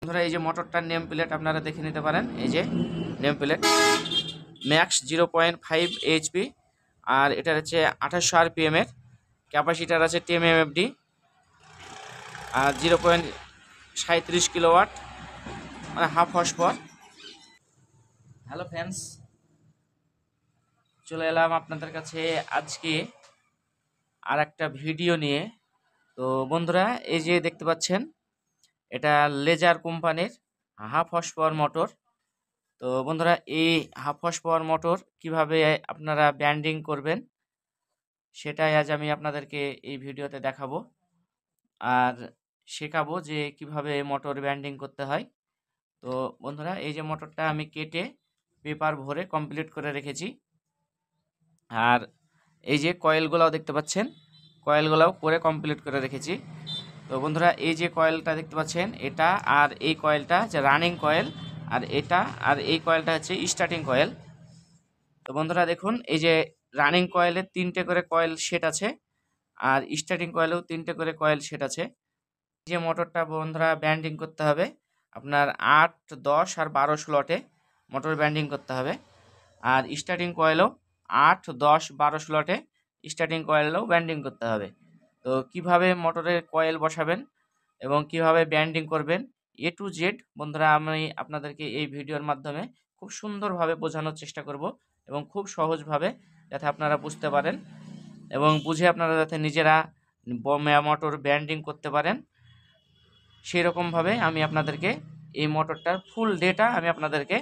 বন্ধুরা এই যে মোটরটার নেম প্লেট আপনারা দেখে নিতে পারেন। এই যে নেম প্লেট ম্যাক্স 0.5 HP আর এটার হচ্ছে 2800 RPM এর ক্যাপাসিটার আছে 10 mmFD আর 0.37 কিলোওয়াট মানে half horse power. Hello friends, চলে এলাম আপনাদের কাছে আজকে আর একটা ভিডিও নিয়ে। তো বন্ধুরা এই যে দেখতে পাচ্ছেন এটা লেজার কোম্পানির হাফ হর্স পাওয়ার মোটর। তো বন্ধুরা এই হাফ হর্স পাওয়ার মোটর কিভাবে আপনারা ব্যান্ডিং করবেন সেটাই আজ আমি আপনাদেরকে এই ভিডিওতে দেখাবো আর শেখাবো যে কিভাবে মোটর ব্যান্ডিং করতে হয়। তো বন্ধুরা এই যে মোটরটা আমি কেটে পেপার ভরে কমপ্লিট করে রেখেছি আর এই যে কয়েলগুলাও দেখতে পাচ্ছেন, কয়েলগুলাও করে কমপ্লিট করে রেখেছি। তো বন্ধুরা এই যে কয়েলটা দেখতে পাচ্ছেন এটা আর এই কয়েলটা যে রানিং কয়েল আর এটা আর এই কয়েলটা হচ্ছে স্টার্টিং কয়েল। তো বন্ধুরা দেখুন এই যে রানিং কয়েলে 3টে করে কয়েল সেট আছে আর স্টার্টিং কয়েলেও 3টে করে কয়েল সেট আছে। যে মোটরটা বন্ধুরা ব্যান্ডিং করতে হবে আপনার 8, 10 আর 12 স্লটে মোটর ব্যান্ডিং করতে হবে আর স্টার্টিং কয়েলও 8, 10, 12 স্লটে স্টার্টিং কয়েলেও ব্যান্ডিং করতে হবে। তো কিভাবে মোটরের কয়েল বসাবেন এবং কিভাবে ব্যান্ডিং করবেন A to Z বন্ধুরা আমি আপনাদেরকে এই ভিডিওর মাধ্যমে খুব সুন্দরভাবে বোঝানোর চেষ্টা করব এবং খুব সহজভাবে যাতে আপনারা বুঝতে পারেন এবং বুঝে আপনারা যাতে নিজেরা মোটর ব্যান্ডিং করতে পারেন সেই রকমভাবে আমি আপনাদেরকে এই মোটরটার ফুল ডেটা আমি আপনাদেরকে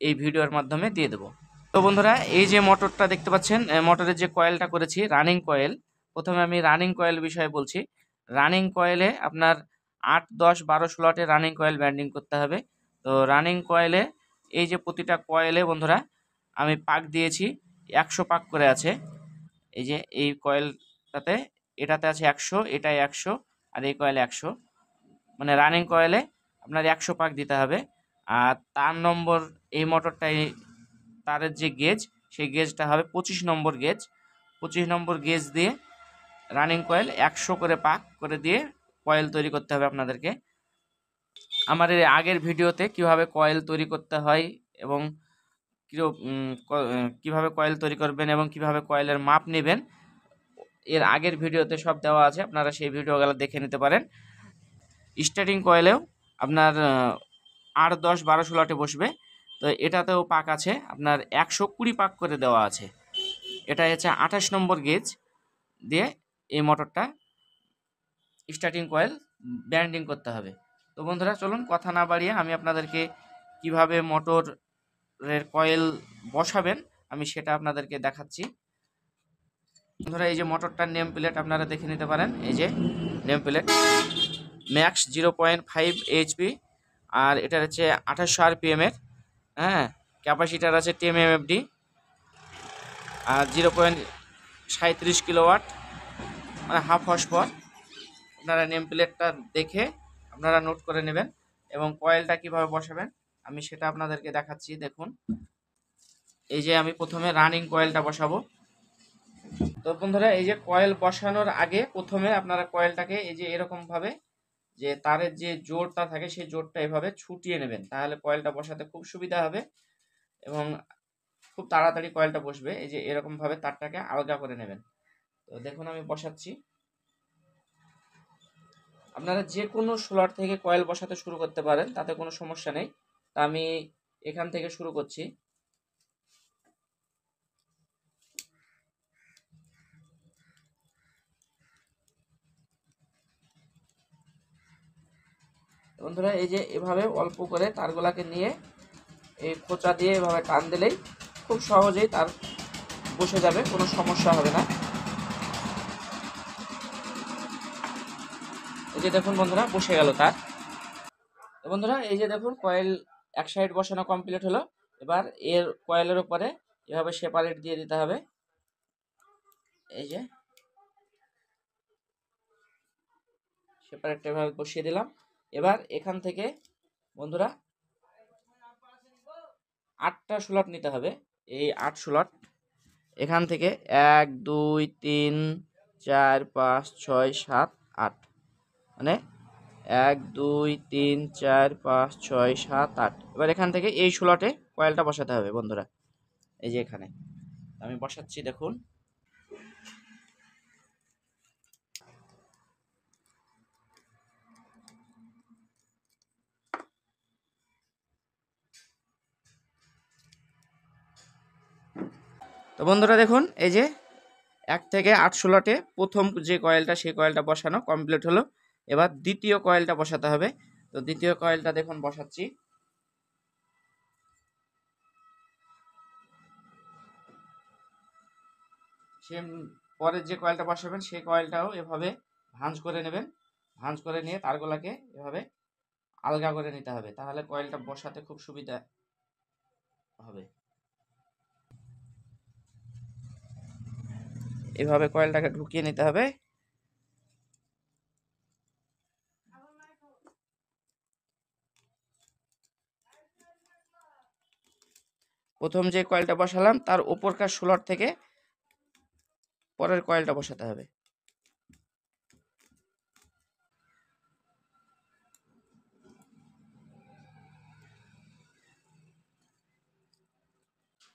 এই ভিডিওর মাধ্যমে দিয়ে দেবো। তো বন্ধুরা এই যে মোটরটা দেখতে পাচ্ছেন, মোটরের যে কয়েলটা করেছি রানিং কয়েল। প্রথমে আমি রানিং কয়েল বিষয়ে বলছি। রানিং কয়েলে আপনার 8, 10, 12 স্লটে রানিং কয়েল ব্যান্ডিং করতে হবে। তো রানিং কয়েলে এই যে প্রতিটা কয়েলে বন্ধুরা আমি পাক দিয়েছি 100 পাক করে আছে। এই যে এই কয়েলটাতে এটাতে আছে 100, এটাই 100 আর এই কয়েলে 100, মানে রানিং কয়েলে আপনার 100 পাক দিতে হবে। আর তার নম্বর এই মোটরটাই তারের যে গেজ সেই গেজটা হবে 25 নম্বর গেজ। 25 নম্বর গেজ দিয়ে রানিং কয়েল 100 করে পাক করে দিয়ে কয়েল তৈরি করতে হবে আপনাদেরকে। আমার এর আগের ভিডিওতে কিভাবে কয়েল তৈরি করতে হয় এবং কিভাবে কয়েল তৈরি করবেন এবং কিভাবে কয়েলের মাপ নেবেন এর আগের ভিডিওতে সব দেওয়া আছে, আপনারা সেই ভিডিওগুলো দেখে নিতে পারেন। স্টার্টিং কয়েলেও আপনার 8, 10, 12 স্লটে বসবে। তো এটাতেও পাক আছে আপনার 120 পাক করে দেওয়া আছে। এটা হচ্ছে 28 নম্বর গেজ দিয়ে এই মোটরটা স্টার্টিং কয়েল ব্যান্ডিং করতে হবে। তো বন্ধুরা চলুন কথা না বাড়িয়ে আমি আপনাদেরকে কিভাবে মোটরের কয়েল বসাবেন আমি সেটা আপনাদেরকে দেখাচ্ছি। বন্ধুরা এই যে মোটরটার নেম প্লেট আপনারা দেখে নিতে পারেন। এই যে নেম প্লেট ম্যাক্স 0.5 HP আর এটার হচ্ছে 2800 RPM এর, হ্যাঁ, ক্যাপাসিটার আছে 10 mmFD আর 0.37 কিলোওয়াট মানে হাফ হর্স পাওয়ার। আপনারা নেম প্লেটটা দেখে আপনারা নোট করে নেবেন এবং কয়েলটা কিভাবে বসাবেন আমি সেটা আপনাদেরকে দেখাচ্ছি। দেখুন এই যে আমি প্রথমে রানিং কয়েলটা বসাবো। তো বন্ধুরা এই যে কয়েল বসানোর আগে প্রথমে আপনারা কয়েলটাকে এই যে এরকমভাবে যে তারের যে জোড়টা থাকে সেই জোড়টা এভাবে ছুটিয়ে নেবেন, তাহলে কয়েলটা বসাতে খুব সুবিধা হবে এবং খুব তাড়াতাড়ি কয়েলটা বসবে। এই যে এরকমভাবে তারটাকে আলগা করে নেবেন। তো দেখুন আমি বসাচ্ছি। আপনারা যে কোনো স্লট থেকে কয়েল বসাতে শুরু করতে পারেন, তাতে কোনো সমস্যা নেই। তা আমি এখান থেকে শুরু করছি। বন্ধুরা এই যে এভাবে অল্প করে তারগুলাকে নিয়ে এই খোঁচা দিয়ে এভাবে টান দিলেই খুব সহজেই তার বসে যাবে, কোনো সমস্যা হবে না। এই যে দেখুন বন্ধুরা বসে গেল তার। বন্ধুরা এই যে দেখুন কয়েল এক সাইড বসানো কমপ্লিট হলো। এবার এর কয়েলের উপরে এভাবে সেপারেট দিয়ে দিতে হবে। এই যে সেপারেটটা এভাবে বসিয়ে দিলাম। এবার এখান থেকে বন্ধুরা 8টা স্লট নিতে হবে। এই 8 স্লট এখান থেকে 1, 2, 3, 4, 5, 6, 7, 8 মানে 1 2 3 4 5 6 7 8। এবার এখান থেকে এই স্লটে কয়েলটা বসাতে হবে বন্ধুরা। এই যে এখানে আমি বসাচ্ছি, দেখুন। তো বন্ধুরা দেখুন, এই যে 1 থেকে 8 স্লটে প্রথম যে কয়েলটা সেই কয়েলটা বসানো কমপ্লিট হলো। এবার দ্বিতীয় কয়েলটা বসাতে হবে। তো দ্বিতীয় কয়েলটা দেখুন বসাচ্ছি। সেম পরের যে কয়েলটা বসাবেন সেই কয়েলটাও এভাবে ভাঁজ করে নেবেন। ভাঁজ করে নিয়ে তারগুলাকে এভাবে আলগা করে নিতে হবে, তাহলে কয়েলটা বসাতে খুব সুবিধা হবে। এভাবে কয়েলটাকে ঢুকিয়ে নিতে হবে। প্রথম যে কয়েলটা বসালাম তার উপরকার স্লট থেকে পরের কয়েলটা বসাতে হবে।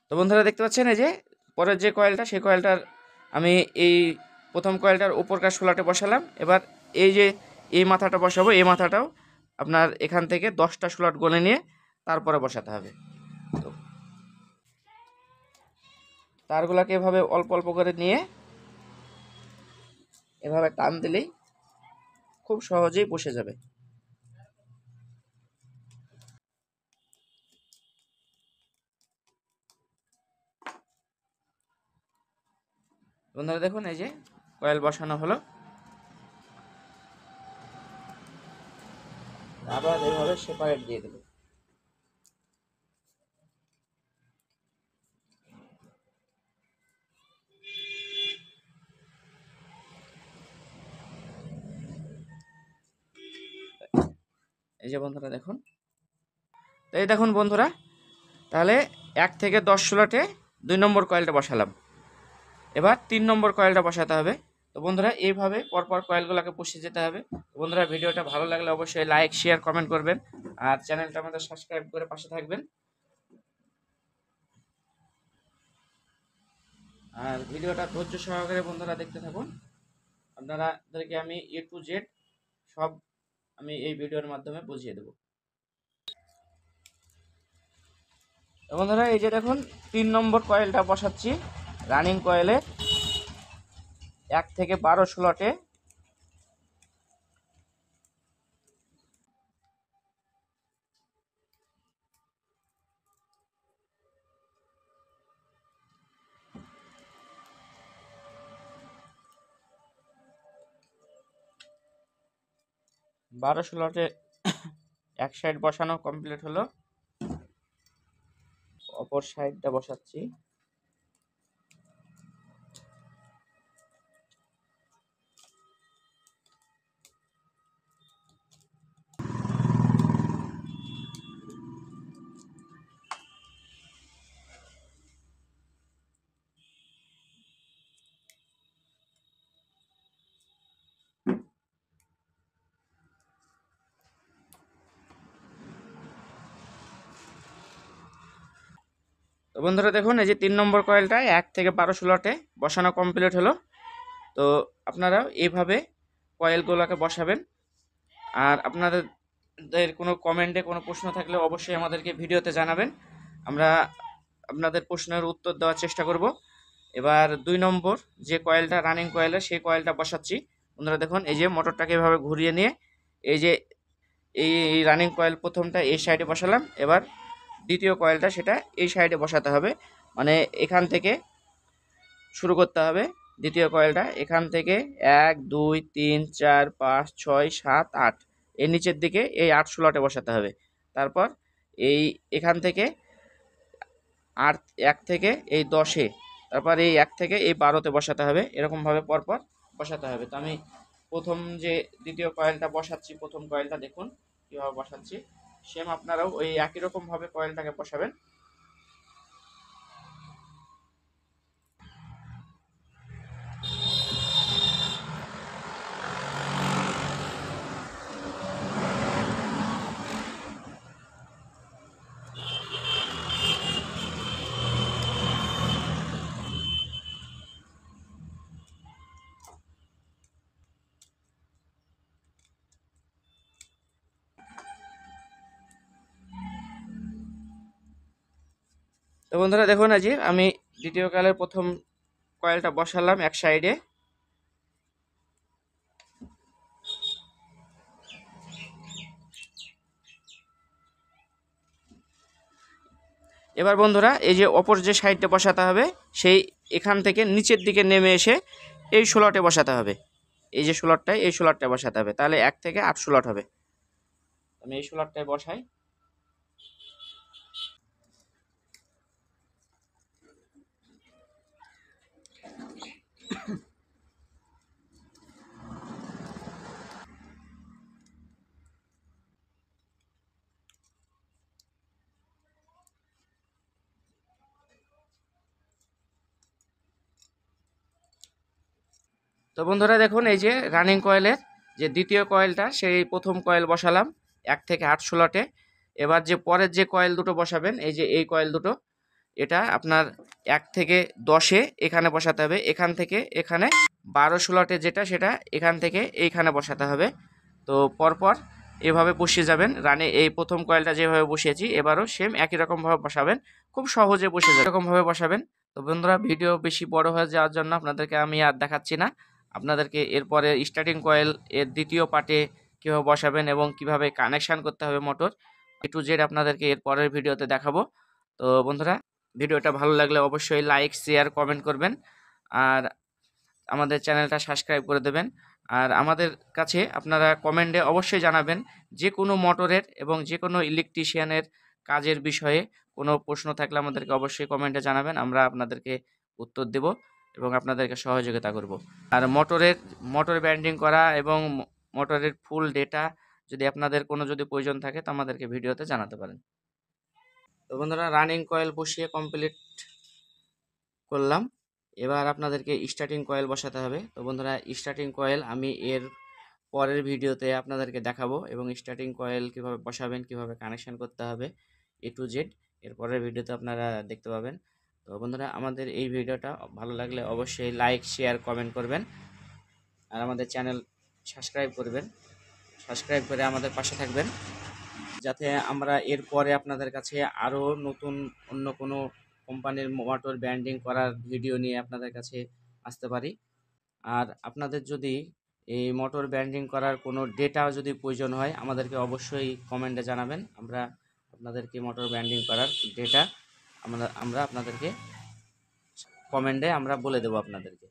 তো বন্ধুরা দেখতে পাচ্ছেন, এই যে পরের যে কয়েলটা সেই কয়েলটার আমি এই প্রথম কয়েলটার উপরকার স্লটে বসালাম। এবার এই যে এই মাথাটা বসাবো, এই মাথাটাও আপনার এখান থেকে 10টা স্লট গনে নিয়ে তারপরে বসাতে হবে। তো তারগুলাকে এভাবে অল্প অল্প করে নিয়ে এভাবে টান দিলেই খুব সহজেই বসে যাবে। বন্ধুরা দেখুন, এই যে কয়েল বসানো হলো। আবার এইভাবে সেপারেট দিয়ে দেবো। এই যে বন্ধুরা দেখুন, তো এই দেখুন বন্ধুরা, তাহলে 1 থেকে 10 স্লটে 2 নম্বর কয়েলটা বসালাম। এবার 3 নম্বর কয়েলটা বসাতে হবে। তো বন্ধুরা এইভাবে পরপর কয়েলগুলোকে বসিয়ে যেতে হবে। তো বন্ধুরা ভিডিওটা ভালো লাগলে অবশ্যই লাইক শেয়ার কমেন্ট করবেন, আর চ্যানেলটা আমাদের সাবস্ক্রাইব করে পাশে থাকবেন। আর ভিডিওটা ধৈর্য সহকারে বন্ধুরা দেখতে থাকুন। আপনাদেরকে আমি A to Z সব আমি এই ভিডিওর মাধ্যমে বুঝিয়ে দেবো। তো বন্ধুরা এই যে দেখুন 3 নম্বর কয়েলটা বসাচ্ছি রানিং কয়েলে 1 থেকে 12 স্লটে। বারো স্লটে এক সাইড বসানো কমপ্লিট হলো, অপর সাইডটা বসাচ্ছি। তো বন্ধুরা দেখুন, এই যে 3 নম্বর কয়েলটা 1 থেকে 12 স্লটে বসানো কমপ্লিট হলো। তো আপনারাও এইভাবে কয়েলগুলোকে বসাবেন। আর আপনাদের কোনো কমেন্টে কোনো প্রশ্ন থাকলে অবশ্যই আমাদেরকে ভিডিওতে জানাবেন, আমরা আপনাদের প্রশ্নের উত্তর দেওয়ার চেষ্টা করব। এবার 2 নম্বর যে কয়েলটা রানিং কয়েলে সেই কয়েলটা বসাচ্ছি। বন্ধুরা দেখুন, এই যে মোটরটাকে এভাবে ঘুরিয়ে নিয়ে এই যে এই রানিং কয়েল প্রথমটা এই সাইডে বসালাম। এবার দ্বিতীয় কয়েলটা সেটা এই সাইডে বসাতে হবে, মানে এখান থেকে শুরু করতে হবে। দ্বিতীয় কয়েলটা এখান থেকে 1 2 3 4 5 6 7 8 এর নিচের দিকে এই 8 স্লটে বসাতে হবে। তারপর এই এখান থেকে 8 1 থেকে এই 10-এ, তারপর এই 1 থেকে এই 12-তে বসাতে হবে। এরকমভাবে পরপর বসাতে হবে। তো আমি প্রথম যে দ্বিতীয় কয়েলটা বসাচ্ছি, প্রথম কয়েলটা দেখুন কীভাবে বসাচ্ছি। সেম আপনারাও ওই একই রকমভাবে কয়েলটাকে বসাবেন। তো বন্ধুরা দেখুন, আজ আমি দ্বিতীয় কয়েলের প্রথম কয়েলটা বসালাম এক সাইডে। এবার বন্ধুরা এই যে অপর যে সাইডটা বসাতে হবে, সেই এখান থেকে নিচের দিকে নেমে এসে এই স্লটে বসাতে হবে। এই যে স্লটটায়, এই স্লটটায় বসাতে হবে, তাহলে 1 থেকে 8 স্লট হবে। আমি এই স্লটটায় বসাই। তো বন্ধুরা দেখুন, এই যে রানিং কয়েলের যে দ্বিতীয় কয়েলটা, সেই প্রথম কয়েল বসালাম 1 থেকে 8 স্লটে। এবার যে পরের যে কয়েল দুটো বসাবেন, এই যে এই কয়েল দুটো, এটা আপনার 1 থেকে 10-এ এখানে বসাতে হবে। এখান থেকে এখানে 12 স্লটে যেটা, সেটা এখান থেকে এইখানে বসাতে হবে। তো পরপর এভাবে বসিয়ে যাবেন। এই প্রথম কয়েলটা যেভাবে বসিয়েছি, এবারও সেম একই রকমভাবে বসাবেন, খুব সহজে বসে যাবে এরকমভাবে বসাবেন। তো বন্ধুরা, ভিডিও বেশি বড় হয়ে যাওয়ার জন্য আপনাদেরকে আমি আর দেখাচ্ছি না। আপনাদেরকে এরপরে স্টার্টিং কয়েল এর দ্বিতীয় পার্টে কীভাবে বসাবেন এবং কিভাবে কানেকশান করতে হবে মোটর, A to Z আপনাদেরকে এর পরের ভিডিওতে দেখাবো। তো বন্ধুরা, ভিডিওটা ভালো লাগলে অবশ্যই লাইক, শেয়ার, কমেন্ট করবেন, আর আমাদের চ্যানেলটা সাবস্ক্রাইব করে দেবেন। আর আমাদের কাছে আপনারা কমেন্টে অবশ্যই জানাবেন যে কোনো মোটরের এবং যে কোনো ইলেকট্রিশিয়ানের কাজের বিষয়ে কোনো প্রশ্ন থাকলে আমাদেরকে অবশ্যই কমেন্টে জানাবেন। আমরা আপনাদেরকে উত্তর দেব এবং আপনাদেরকে সহযোগিতা করব। আর মোটর ব্যান্ডিং করা এবং মোটরের ফুল ডেটা যদি আপনাদের কোনো প্রয়োজন থাকে, তো আমাদেরকে ভিডিওতে জানাতে পারেন। তো বন্ধুরা, রানিং কয়েল বসিয়ে কমপ্লিট করলাম। এবার আপনাদেরকে স্টার্টিং কয়েল বসাতে হবে। তো বন্ধুরা, স্টার্টিং কয়েল আমি এর পরের ভিডিওতে আপনাদেরকে দেখাবো, এবং স্টার্টিং কয়েল কিভাবে বসাবেন, কিভাবে কানেকশন করতে হবে A to Z এর পরের ভিডিওতে আপনারা দেখতে পাবেন। তো বন্ধুরা, আমাদের এই ভিডিওটা ভালো লাগলে অবশ্যই লাইক, শেয়ার, কমেন্ট করবেন, আর আমাদের চ্যানেল সাবস্ক্রাইব করবেন। সাবস্ক্রাইব করে আমাদের পাশে থাকবেন, যাতে আমরা এরপরে আপনাদের কাছে আরও নতুন অন্য কোনো কোম্পানির মোটর ব্যান্ডিং করার ভিডিও নিয়ে আপনাদের কাছে আসতে পারি। আর আপনাদের যদি এই মোটর ব্যান্ডিং করার কোনো ডেটা যদি প্রয়োজন হয়, আমাদেরকে অবশ্যই কমেন্টে জানাবেন। আমরা আপনাদেরকে মোটর ব্যান্ডিং করার ডেটা আমরা আপনাদেরকে কমেন্টে আমরা বলে দেবো আপনাদেরকে।